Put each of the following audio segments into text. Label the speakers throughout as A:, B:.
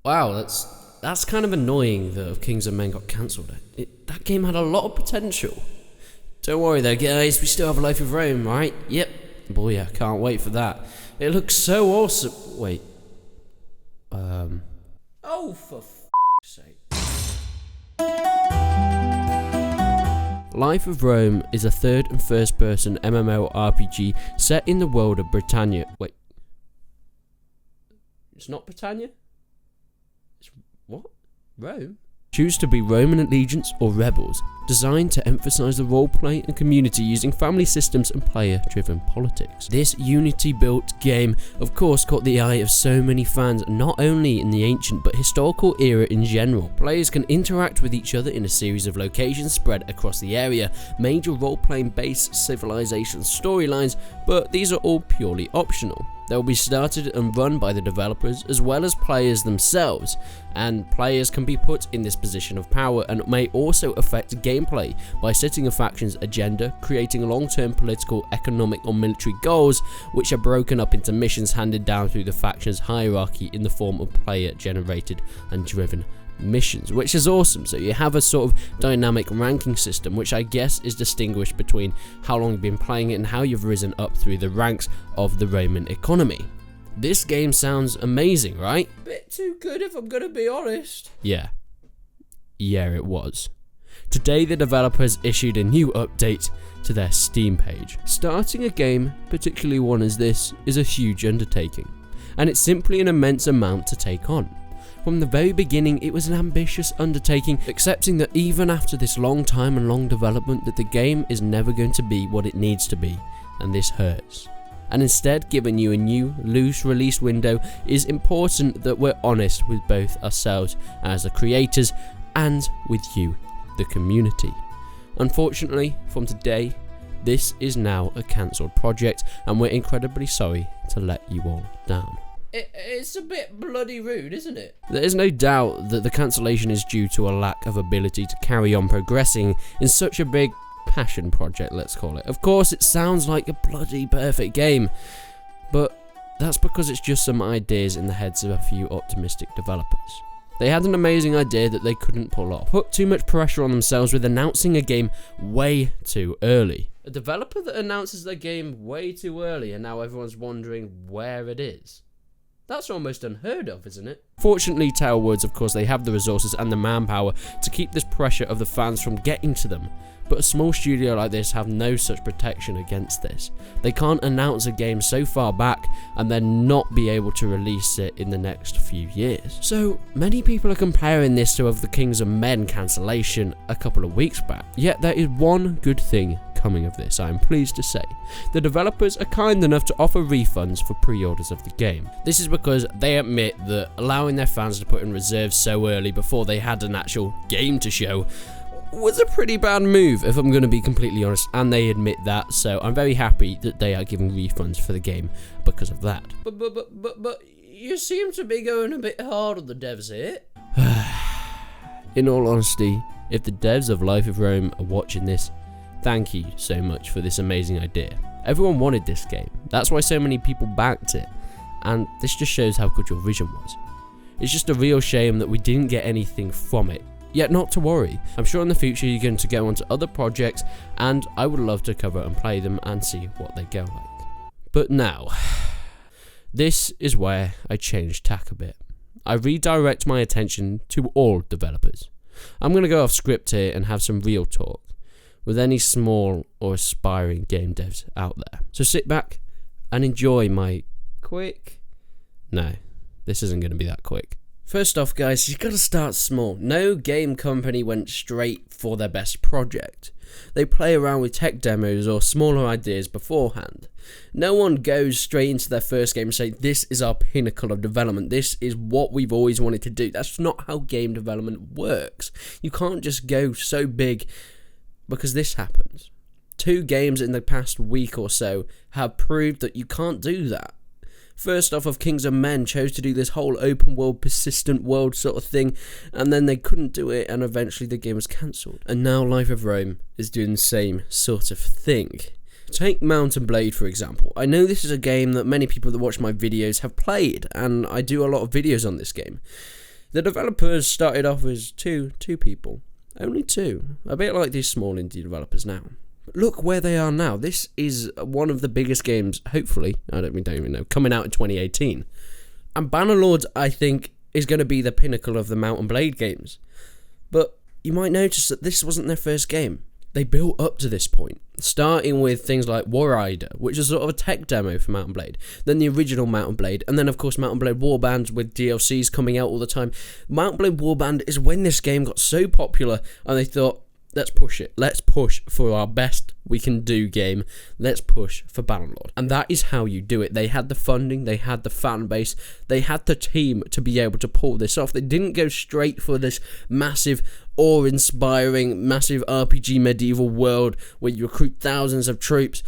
A: Wow, that's kind of annoying that Kings of Men got cancelled. That game had a lot of potential. Don't worry though, guys, we still have Life of Rome, right? Yep. Boy, I can't wait for that. It looks so awesome. Wait. Oh, for f***'s sake. Life of Rome is a third and first person MMO RPG set in the world of Britannia. Wait. It's not Britannia? It's what? Rome? Choose to be Roman allegiance or rebels, designed to emphasize the roleplay and community using family systems and player-driven politics. This Unity-built game, of course, caught the eye of so many fans, not only in the ancient but historical era in general. Players can interact with each other in a series of locations spread across the area, major role-playing based civilization storylines, but these are all purely optional. They will be started and run by the developers as well as players themselves, and players can be put in this position of power and may also affect gameplay by setting a faction's agenda, creating long-term political, economic or military goals which are broken up into missions handed down through the faction's hierarchy in the form of player-generated and driven missions, which is awesome. So you have a sort of dynamic ranking system, which I guess is distinguished between how long you've been playing it and how you've risen up through the ranks of the Roman economy. This game sounds amazing, right? Bit too good if I'm gonna be honest. Yeah, it was. Today the developers issued a new update to their Steam page. Starting a game, particularly one as this, is a huge undertaking, and it's simply an immense amount to take on. From the very beginning, it was an ambitious undertaking, accepting that even after this long time and long development, that the game is never going to be what it needs to be, and this hurts. And instead, giving you a new, loose release window is important that we're honest with both ourselves as the creators and with you, the community. Unfortunately, from today, this is now a cancelled project, and we're incredibly sorry to let you all down. It's a bit bloody rude, isn't it? There is no doubt that the cancellation is due to a lack of ability to carry on progressing in such a big passion project, let's call it. Of course, it sounds like a bloody perfect game, but that's because it's just some ideas in the heads of a few optimistic developers. They had an amazing idea that they couldn't pull off. Put too much pressure on themselves with announcing a game way too early. A developer that announces their game way too early and now everyone's wondering where it is. That's almost unheard of, isn't it? Fortunately, Tailwoods, of course, they have the resources and the manpower to keep this pressure of the fans from getting to them. But a small studio like this have no such protection against this. They can't announce a game so far back and then not be able to release it in the next few years. So many people are comparing this to the Kings of Men cancellation a couple of weeks back. Yet there is one good thing coming of this, I am pleased to say. The developers are kind enough to offer refunds for pre-orders of the game. This is because they admit that allowing their fans to put in reserves so early before they had an actual game to show was a pretty bad move, if I'm going to be completely honest, and they admit that, so I'm very happy that they are giving refunds for the game because of that. But you seem to be going a bit hard on the devs here. In all honesty, if the devs of Life of Rome are watching this, thank you so much for this amazing idea. Everyone wanted this game, that's why so many people backed it, and this just shows how good your vision was. It's just a real shame that we didn't get anything from it. Yet not to worry, I'm sure in the future you're going to go on to other projects and I would love to cover and play them and see what they go like. But now, this is where I change tack a bit. I redirect my attention to all developers. I'm going to go off script here and have some real talk with any small or aspiring game devs out there. So sit back and enjoy my quick... No, this isn't going to be that quick. First off, guys, you gotta start small. No game company went straight for their best project. They play around with tech demos or smaller ideas beforehand. No one goes straight into their first game and say, this is our pinnacle of development, this is what we've always wanted to do. That's not how game development works. You can't just go so big because this happens. 2 games in the past week or so have proved that you can't do that. First off, Kings of Men chose to do this whole open world, persistent world sort of thing, and then they couldn't do it, and eventually the game was cancelled. And now Life of Rome is doing the same sort of thing. Take Mount & Blade, for example. I know this is a game that many people that watch my videos have played, and I do a lot of videos on this game. The developers started off as two people. Only two. A bit like these small indie developers now. Look where they are now. This is one of the biggest games, hopefully, I don't even know, coming out in 2018. And Bannerlords, I think, is going to be the pinnacle of the Mount & Blade games. But you might notice that this wasn't their first game. They built up to this point, starting with things like War Rider, which is sort of a tech demo for Mount & Blade, then the original Mount & Blade, and then of course Mount & Blade Warband with DLCs coming out all the time. Mount & Blade Warband is when this game got so popular, and they thought, let's push it. Let's push for our best we can do game. Let's push for Bannerlord. And that is how you do it. They had the funding, they had the fan base, they had the team to be able to pull this off. They didn't go straight for this massive, awe-inspiring, massive RPG medieval world where you recruit thousands of troops.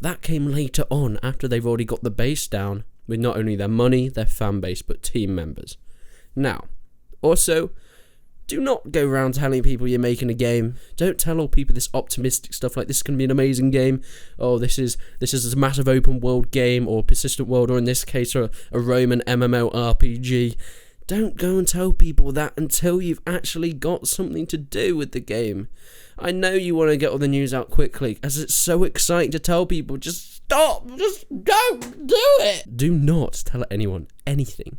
A: That came later on, after they've already got the base down with not only their money, their fan base, but team members. Now, also, do not go around telling people you're making a game. Don't tell all people this optimistic stuff like this is going to be an amazing game. Oh, this is a massive open world game, or persistent world, or in this case, a Roman MMO RPG. Don't go and tell people that until you've actually got something to do with the game. I know you want to get all the news out quickly, as it's so exciting to tell people, just stop, just don't do it. Do not tell anyone anything,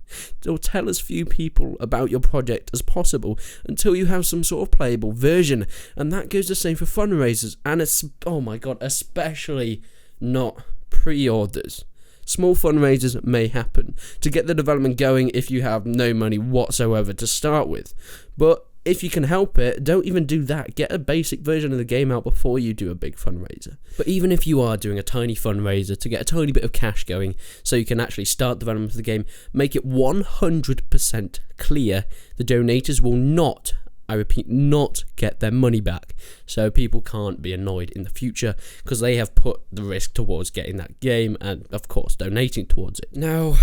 A: or tell as few people about your project as possible until you have some sort of playable version. And that goes the same for fundraisers, and oh my god, especially not pre-orders. Small fundraisers may happen to get the development going if you have no money whatsoever to start with, but if you can help it, don't even do that. Get a basic version of the game out before you do a big fundraiser. But even if you are doing a tiny fundraiser to get a tiny bit of cash going so you can actually start development of the game, make it 100% clear the donators will not, I repeat, not get their money back, so people can't be annoyed in the future because they have put the risk towards getting that game and, of course, donating towards it. Now,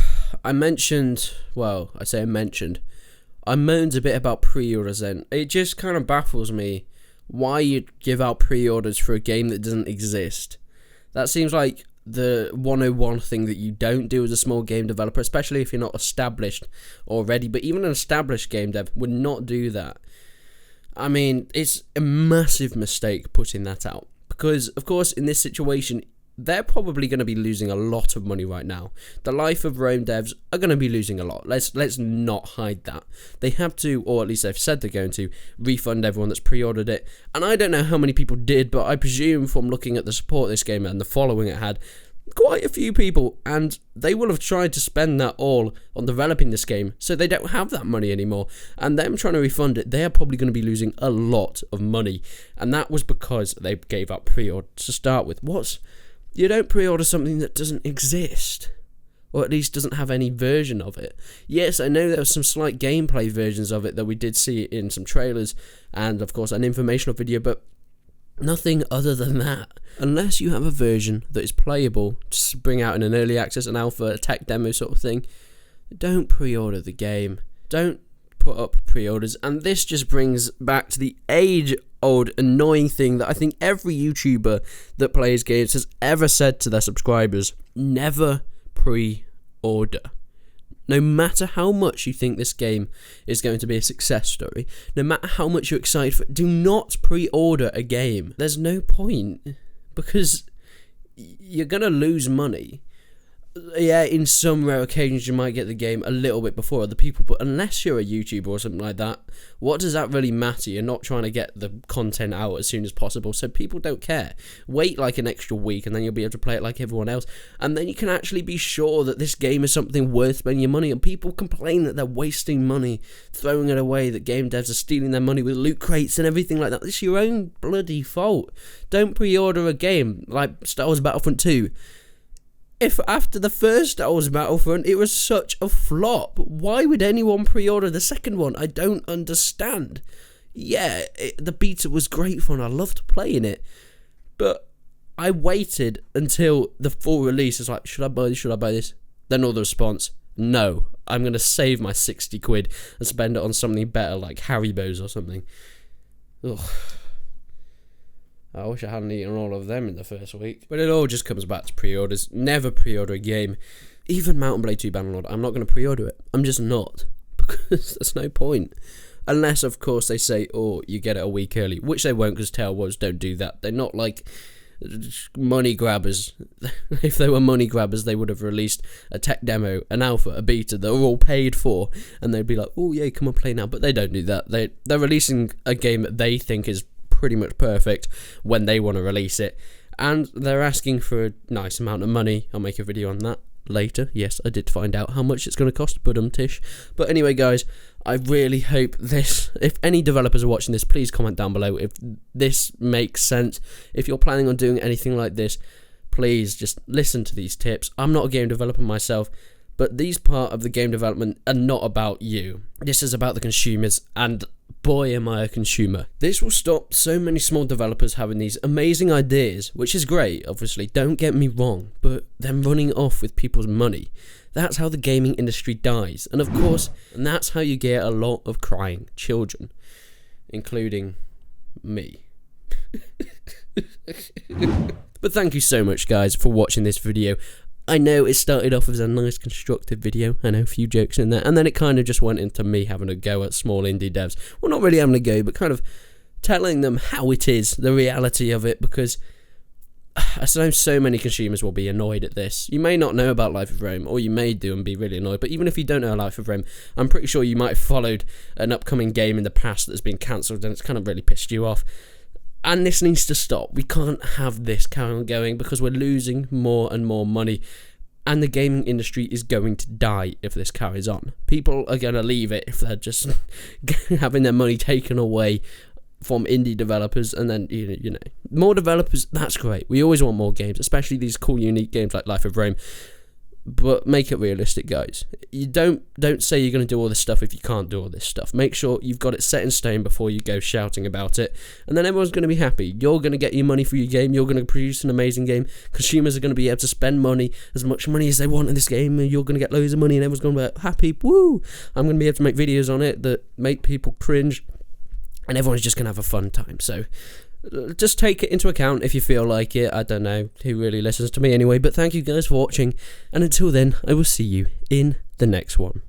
A: I moaned a bit about pre-orders then. It just kind of baffles me why you'd give out pre-orders for a game that doesn't exist. That seems like the 101 thing that you don't do as a small game developer, especially if you're not established already. But even an established game dev would not do that. I mean, it's a massive mistake putting that out. Because, of course, in this situation, they're probably going to be losing a lot of money right now. The Life of Rome devs are going to be losing a lot. Let's not hide that. They have to, or at least they've said they're going to, refund everyone that's pre-ordered it. And I don't know how many people did, but I presume from looking at the support of this game and the following it had, quite a few people, and they will have tried to spend that all on developing this game, so they don't have that money anymore, and them trying to refund it, they are probably going to be losing a lot of money, and that was because they gave up pre-order to start with. You don't pre-order something that doesn't exist, or at least doesn't have any version of it. Yes, I know there were some slight gameplay versions of it that we did see in some trailers, and of course an informational video, but nothing other than that. Unless you have a version that is playable to bring out in an early access, an alpha, a tech demo sort of thing, don't pre-order the game. Don't put up pre-orders. And this just brings back to the age-old annoying thing that I think every YouTuber that plays games has ever said to their subscribers: never pre-order. No matter how much you think this game is going to be a success story, no matter how much you're excited for it, do not pre-order a game. There's no point, because you're going to lose money. Yeah, in some rare occasions you might get the game a little bit before other people, but unless you're a YouTuber or something like that, what does that really matter? You're not trying to get the content out as soon as possible, so people don't care. Wait like an extra week and then you'll be able to play it like everyone else, and then you can actually be sure that this game is something worth spending your money on. People complain that they're wasting money, throwing it away, that game devs are stealing their money with loot crates and everything like that. It's your own bloody fault. Don't pre-order a game like Star Wars Battlefront 2. If after the first Star Wars Battlefront it was such a flop, why would anyone pre-order the second one? I don't understand. Yeah, the beta was great fun, I loved playing it, but I waited until the full release. It's like, should I buy this, should I buy this? Then all the response, no, I'm going to save my 60 quid and spend it on something better like Haribo's or something. Ugh. I wish I hadn't eaten all of them in the first week. But it all just comes back to pre-orders. Never pre-order a game. Even Mount & Blade 2 Bannerlord, I'm not going to pre-order it. I'm just not. because there's no point. Unless, of course, they say, oh, you get it a week early, which they won't, because Telltales don't do that. They're not like money grabbers. If they were money grabbers, they would have released a tech demo, an alpha, a beta that were all paid for, and they'd be like, oh yeah, come on, play now. But they don't do that. They're releasing a game that they think is pretty much perfect when they want to release it, and they're asking for a nice amount of money. I'll make a video on that later. Yes, I did find out how much it's going to cost, but anyway, guys, I really hope this, if any developers are watching this, please comment down below if this makes sense. If you're planning on doing anything like this, please just listen to these tips. I'm not a game developer myself, but these part of the game development are not about you. This is about the consumers, and boy am I a consumer. This will stop so many small developers having these amazing ideas, which is great, obviously, don't get me wrong, but them running off with people's money. That's how the gaming industry dies, and of course, and that's how you get a lot of crying children, including me. But thank you so much, guys, for watching this video. I know it started off as a nice constructive video, I know a few jokes in there, and then it kind of just went into me having a go at small indie devs. Well, not really having a go, but kind of telling them how it is, the reality of it, because I know so many consumers will be annoyed at this. You may not know about Life of Rome, or you may do and be really annoyed, but even if you don't know Life of Rome, I'm pretty sure you might have followed an upcoming game in the past that's been cancelled and it's kind of really pissed you off. And this needs to stop. We can't have this carry on going because we're losing more and more money. And the gaming industry is going to die if this carries on. People are going to leave it if they're just having their money taken away from indie developers. And then, you know, more developers, that's great. We always want more games, especially these cool, unique games like Life of Rome. But make it realistic, guys. You don't say you're going to do all this stuff if you can't do all this stuff. Make sure you've got it set in stone before you go shouting about it, and then everyone's going to be happy. You're going to get your money for your game. You're going to produce an amazing game. Consumers are going to be able to spend money, as much money as they want in this game, and you're going to get loads of money, and everyone's going to be happy. Woo! I'm going to be able to make videos on it that make people cringe, and everyone's just going to have a fun time. So just take it into account if you feel like it. I don't know who really listens to me anyway, but thank you guys for watching, and until then, I will see you in the next one.